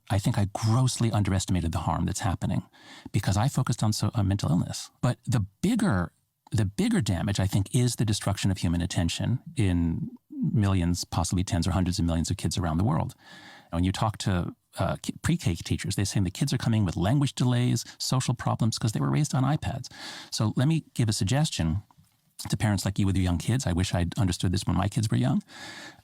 I think I grossly underestimated the harm that's happening because I focused on mental illness. But the bigger damage, I think, is the destruction of human attention in millions, possibly tens or hundreds of millions of kids around the world. When you talk to pre-K teachers, they say the kids are coming with language delays, social problems, because they were raised on iPads. So let me give a suggestion to parents like you with your young kids. I wish I'd understood this when my kids were young.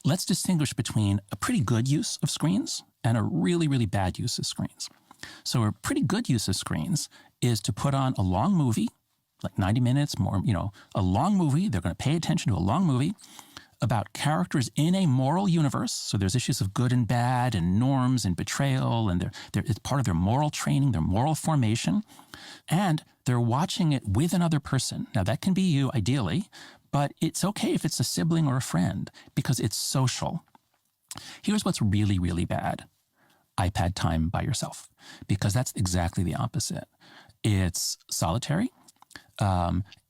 Let's distinguish between a pretty good use of screens and a really, really bad use of screens. So a pretty good use of screens is to put on a long movie, like 90 minutes, more, a long movie. They're going to pay attention to a long movie about characters in a moral universe. So there's issues of good and bad and norms and betrayal, and it's part of their moral training, their moral formation. And they're watching it with another person. Now, that can be you, ideally, but it's okay if it's a sibling or a friend because it's social. Here's what's really, really bad. iPad time by yourself, because that's exactly the opposite. It's solitary.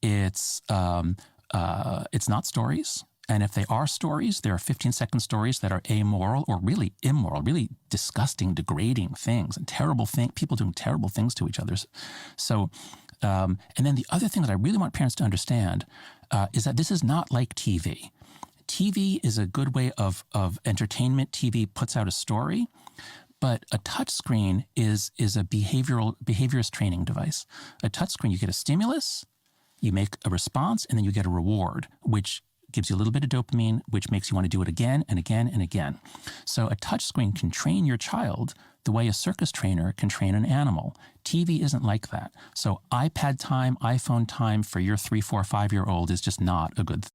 It's not stories. And if they are stories, there are 15-second stories that are amoral or really immoral, really disgusting, degrading things and people doing terrible things to each other. So, and then the other thing that I really want parents to understand is that this is not like TV. TV is a good way of entertainment. TV puts out a story. But a touch screen is a behaviorist training device. A touch screen, you get a stimulus, you make a response, and then you get a reward, which gives you a little bit of dopamine, which makes you want to do it again and again and again. So a touch screen can train your child the way a circus trainer can train an animal. TV isn't like that. So iPad time, iPhone time for your 3, 4, 5-year-old is just not a good thing.